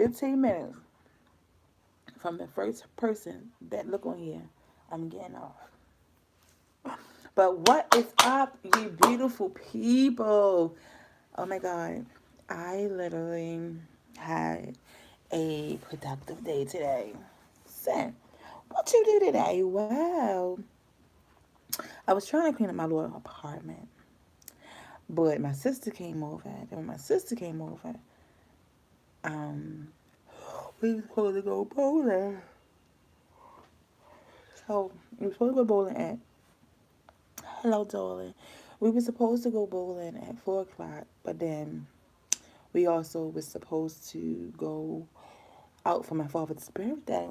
15 minutes from the first person that look on here, I'm getting off. But what is up, you beautiful people? Oh my God. I literally had a productive day today. So, what you do today? Well, I was trying to clean up my little apartment. But my sister came over. And when my sister came over, um, we were supposed to go bowling. So, we were supposed to go bowling at, hello, darling. We were supposed to go bowling at 4 o'clock, but then we also was supposed to go out for my father's birthday.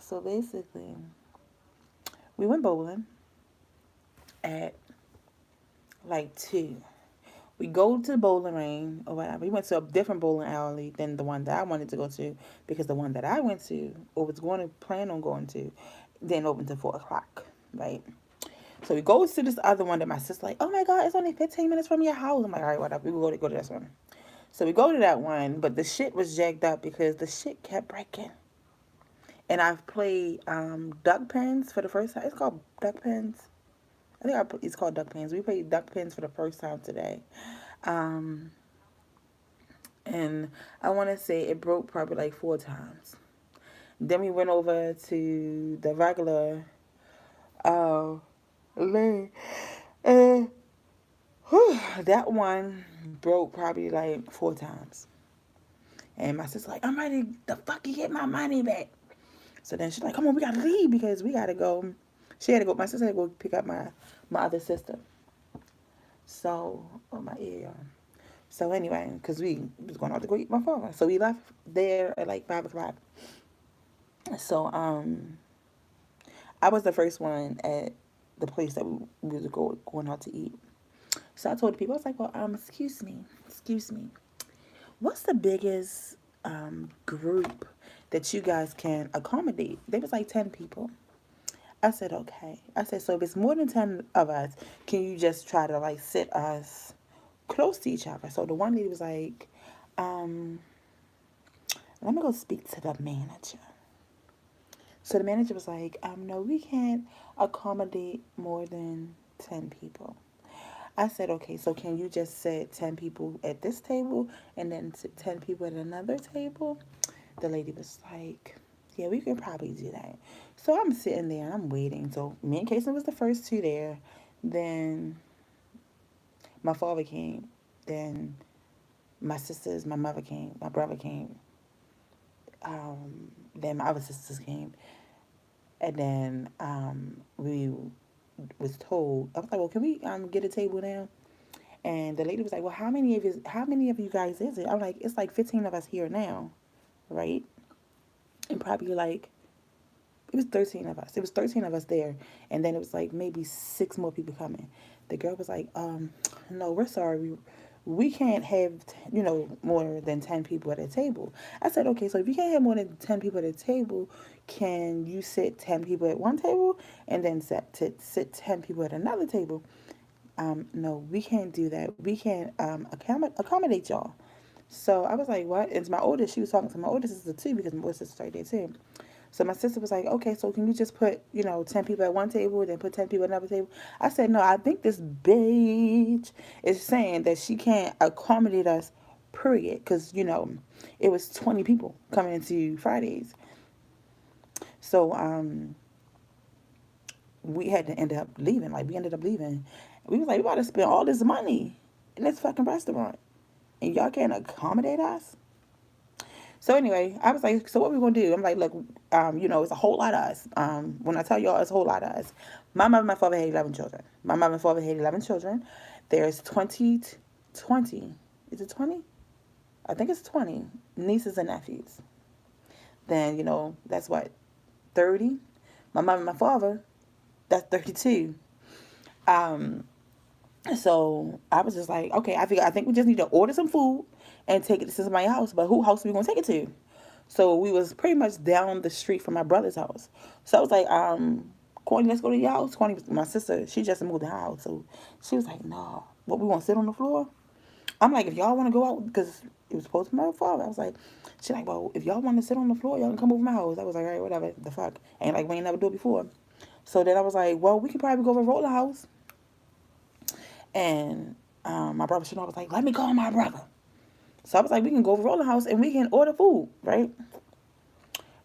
So basically, we went bowling at like 2. We go to the bowling lane or whatever. We went to a different bowling alley than the one that I wanted to go to because the one that I went to or was going to plan on going to didn't open till 4 o'clock, right? So we go to this other one that my sister like, oh my God, it's only 15 minutes from your house. I'm like, all right, whatever. We go to this one. So we go to that one, but the shit was jacked up because the shit kept breaking. And I've played duck pins for the first time. It's called duck pins. It's called duck pins. We played duck pins for the first time today. Um, and I want to say it broke probably like 4 times. Then we went over to the regular uh, lane. And that one broke probably like 4 times. And my sister's like, I'm ready to fucking get my money back. So then she's like, come on, we gotta leave because we gotta go. She had to go. My sister had to go pick up my other sister. So, oh my ear. So anyway, because we was going out to go eat my father. So we left there at like 5 o'clock. So I was the first one at the place that we was going out to eat. So I told the people, I was like, well, excuse me. What's the biggest group that you guys can accommodate? There was like 10 people. I said, okay. I said, so if it's more than 10 of us, can you just try to like sit us close to each other? So the one lady was like, um, let me go speak to the manager. So the manager was like, no, we can't accommodate more than 10 people. I said, okay, so can you just sit 10 people at this table and then sit 10 people at another table? The lady was like, yeah, we could probably do that. So I'm sitting there and I'm waiting. So me and Kason was the first two there. Then my father came. Then my mother came. My brother came. Then my other sisters came. And then we was told, I was like, well, can we get a table now? And the lady was like, well, how many of you guys is it? I'm like, it's like 15 of us here now, right? And probably like, it was 13 of us. It was 13 of us there. And then it was like maybe 6 more people coming. The girl was like, no, we're sorry. We can't have, more than 10 people at a table. I said, okay, so if you can't have more than 10 people at a table, can you sit 10 people at one table and then sit 10 people at another table? No, we can't do that. We can't accommodate y'all. So I was like, what? And she was talking to my older sister too, because my older sister right there too. So my sister was like, okay, so can you just put, 10 people at one table, then put 10 people at another table? I said, no, I think this bitch is saying that she can't accommodate us, period. Because, it was 20 people coming into Fridays. So we had to end up leaving. Like, we ended up leaving. We was like, we about to spend all this money in this fucking restaurant. And y'all can't accommodate us? So anyway, I was like, so what we gonna do? I'm like, look, it's a whole lot of us. When I tell y'all, it's a whole lot of us. My mother and my father had 11 children. My mother and father had 11 children. There's 20. Is it 20? I think it's 20 nieces and nephews. Then, that's what, 30? My mother and my father, that's 32. So I was just like, okay, I think we just need to order some food and take it to somebody's house. But who house are we gonna take it to? So we was pretty much down the street from my brother's house. So I was like, Courtney, let's go to your house. Courtney, my sister, she just moved to her house. So she was like, no. What, we gonna sit on the floor? I'm like, if y'all want to go out, because it was supposed to be my father. I was like, she like, well, if y'all want to sit on the floor, y'all can come over my house. I was like, all right, whatever. The fuck. Ain't like we ain't never do it before. So then I was like, well, we could probably go to Roller House. And my brother Chanel was like, let me call my brother. So I was like, we can go to Roller House and we can order food, right?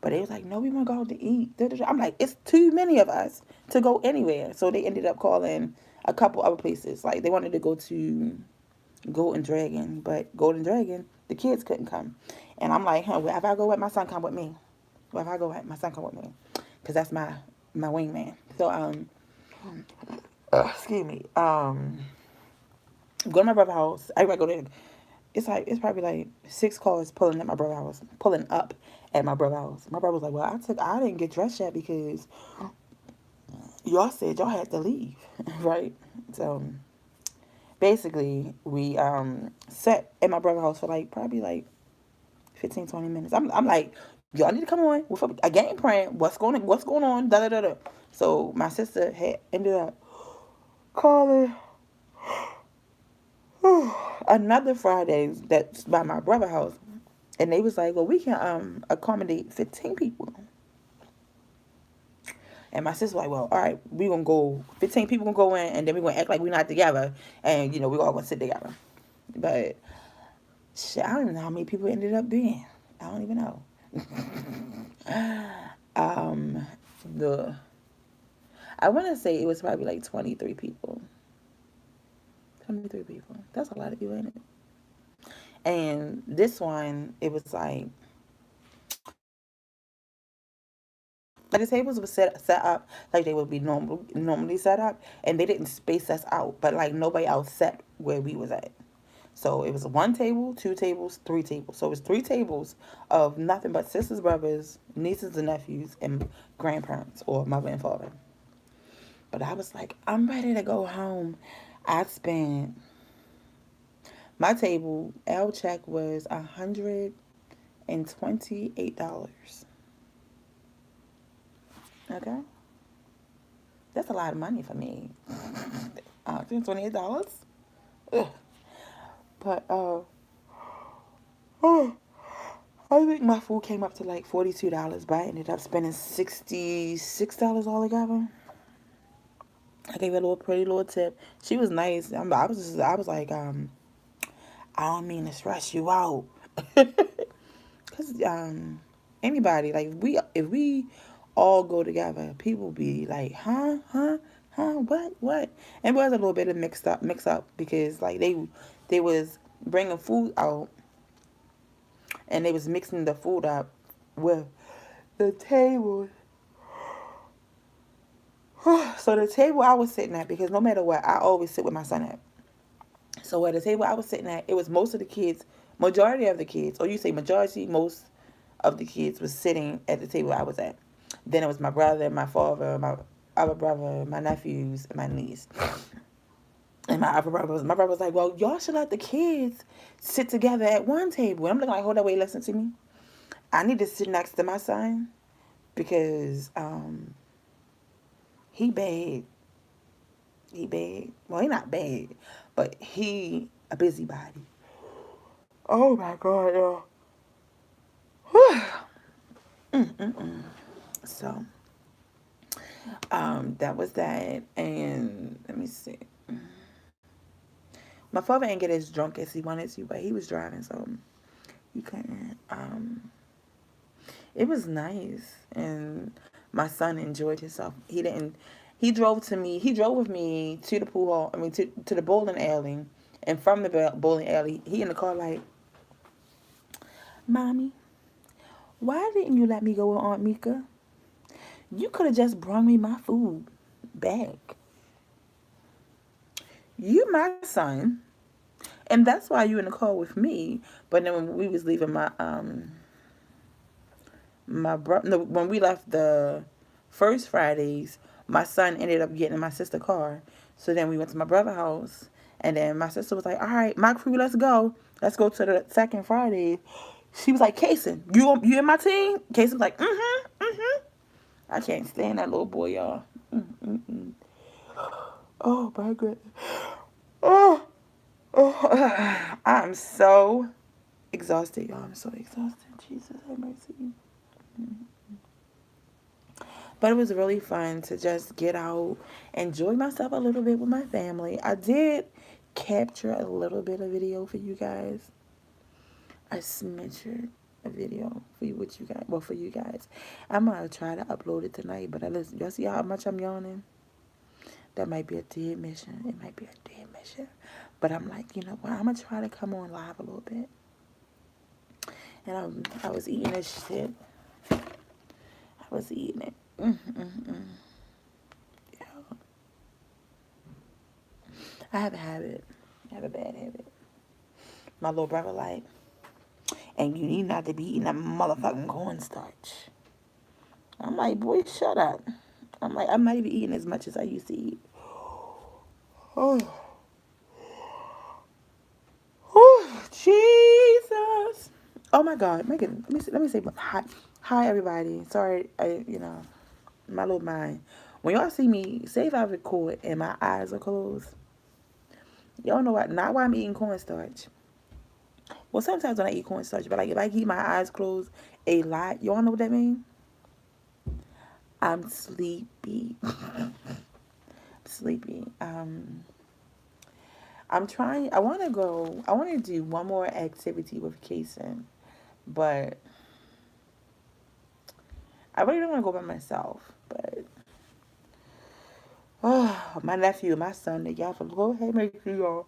But they was like, no, we want to go out to eat. I'm like, it's too many of us to go anywhere. So they ended up calling a couple other places. Like they wanted to go to Golden Dragon, but Golden Dragon, the kids couldn't come. And I'm like, huh, if I go with my son, come with me. Well, if I go with my son, come with me. Because that's my wingman. So, excuse me. Go to my brother's house. I go to, it's probably like 6 cars pulling at my brother's house, pulling up at my brother's house. My brother was like, well, I didn't get dressed yet because y'all said y'all had to leave, right? So basically, we sat at my brother's house for like probably like 15, 20 minutes. I'm like, y'all need to come on with a game plan. What's going on? Da da da da. So my sister had ended up calling another Friday that's by my brother's house, and they was like, well, we can accommodate 15 people. And my sister was like, well, all right, we gonna go. 15 people gonna go in, and then we gonna act like we're not together, and we all gonna sit together. But shit, I don't even know how many people ended up being. I don't even know. um, the I want to say it was probably like 23 people. 23 people. That's a lot of people, ain't it? And this one, it was like the tables were set up like they would be normally set up, and they didn't space us out, but like nobody else sat where we was at. So it was one table, 2 tables, 3 tables. So it was 3 tables of nothing but sisters, brothers, nieces and nephews, and grandparents or mother and father. But I was like, I'm ready to go home. I spent my table. L check was $128. Okay, that's a lot of money for me. $128. But oh, I think my food came up to like $42, but I ended up spending $66 altogether. I gave her a little pretty little tip. She was nice. I was like, I don't mean to stress you out, cause anybody like if we all go together, people be like, huh, what, and it was a little bit of mix up because like they was bringing food out and they was mixing the food up with the table. So the table I was sitting at, because no matter what, I always sit with my son at. So at the table I was sitting at, it was most of the kids, majority of the kids, or you say majority, most of the kids was sitting at the table I was at. Then it was my brother, my father, my other brother, my nephews, and my niece. And my brother was like, well, y'all should let the kids sit together at one table. And I'm looking like, hold on, wait, listen to me. I need to sit next to my son because he bad. He bad. Well, he not bad, but he a busybody. Oh my God, y'all. So, that was that. And let me see. My father didn't get as drunk as he wanted to, but he was driving, so he couldn't. It was nice, and my son enjoyed himself. He didn't. He drove to me. He drove with me to the pool hall. I mean, to the bowling alley, and from the bowling alley, he in the car like, "Mommy, why didn't you let me go with Aunt Mika? You could have just brought me my food back. You my son, and that's why you in the car with me." But then when we was leaving my brother, no, when we left the first Fridays, my son ended up getting in my sister's car. So then we went to my brother's house, and then my sister was like, "All right, my crew, let's go to the second Friday." She was like, "Kason, you in my team?" Kason was like, "Mm-hmm. I can't stand that little boy, y'all. Mm-mm-mm. Oh my goodness. Oh, Oh, I'm so exhausted, y'all. I'm so exhausted. Jesus have mercy. But it was really fun to just get out, enjoy myself a little bit with my family. I did capture a little bit of video for you guys. I smidgered a video for you with you guys. Well, for you guys, I'm gonna try to upload it tonight. But listen, y'all see how much I'm yawning? That might be a dead mission. It might be a dead mission. But I'm like, you know what? I'm gonna try to come on live a little bit. And I was eating this shit. I was eating it. Yeah. I have a habit. I have a bad habit. My little brother like, and you need not to be eating that motherfucking cornstarch. I'm like, boy, shut up. I'm like, I'm not even eating as much as I used to eat. Oh, oh Jesus. Oh my God, Megan, let me say hi everybody. Sorry, my little mind. When y'all see me, say if I record and my eyes are closed, y'all know what? Not why I'm eating cornstarch. Well, sometimes when I eat cornstarch, but like if I keep my eyes closed a lot, y'all know what that means? I'm sleepy. Sleepy. I'm trying. I want to go. I want to do one more activity with Kason, but I really don't want to go by myself. But oh, my nephew, my son, they got for go ahead, make sure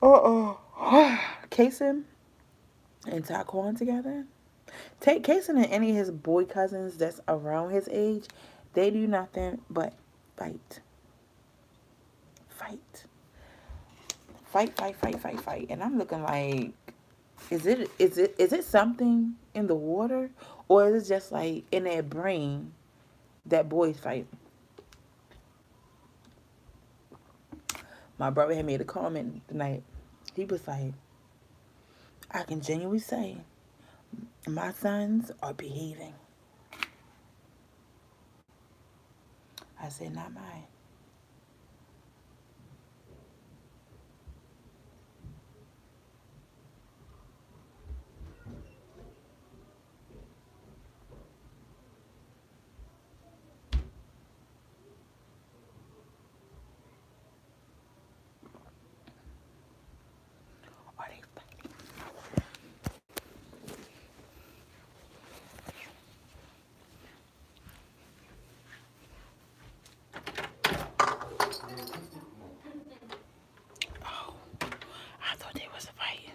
y'all. Kason and Taquan together. Take Kason and any of his boy cousins that's around his age. They do nothing but fight, fight, fight. And I'm looking like, is it something in the water, or is it just like in their brain that boys fight? My brother had made a comment tonight. He was like, I can genuinely say my sons are behaving. I said, not mine. Are they fighting? Oh, I thought they was fighting.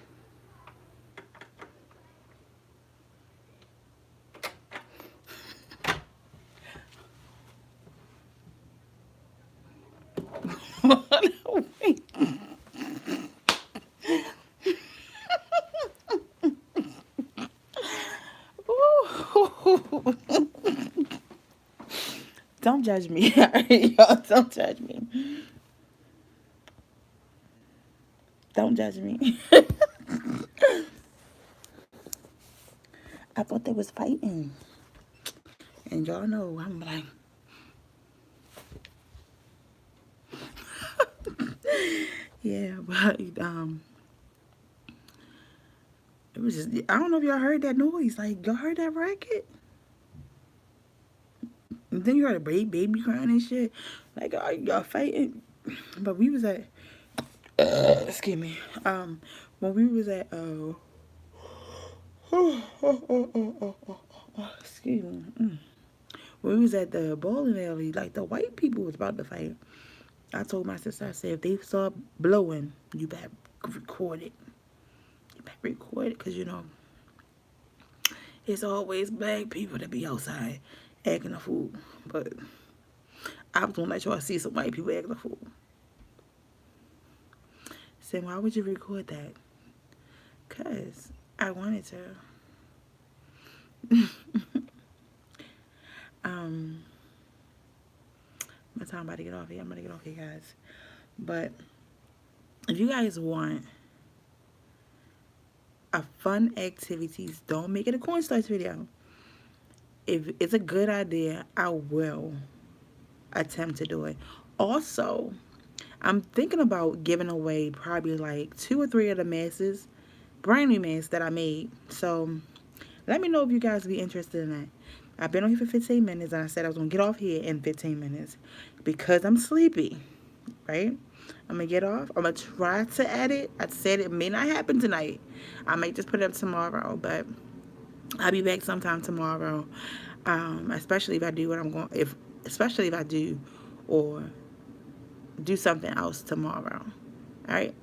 Wait. Ooh. Don't judge me. Y'all, don't judge me. Don't judge me. I thought they was fighting. And y'all know I'm like, yeah, but it was just, I don't know if y'all heard that noise. Like, y'all heard that racket? And then you heard a baby crying and shit. Like, y'all fighting? But we was at, excuse me, when we was at, excuse me, when we was at the bowling alley, like, the white people was about to fight. I told my sister, I said, if they start blowing, you better record it. You better record it, because, it's always black people that be outside acting a fool. But I was gonna let y'all see some white people acting a fool. Said, why would you record that? Because I wanted to. My time about to get off here. I'm gonna get off here, guys. But if you guys want a fun activities, don't make it a cornstarch video. If it's a good idea, I will attempt to do it. Also, I'm thinking about giving away probably like 2 or 3 of the masses, brand new masks that I made. So let me know if you guys be interested in that. I've been on here for 15 minutes and I said I was going to get off here in 15 minutes because I'm sleepy, right? I'm going to get off. I'm going to try to edit. I said it may not happen tonight. I may just put it up tomorrow, but I'll be back sometime tomorrow. Especially if I do what I'm going, especially if I do or do something else tomorrow. All right.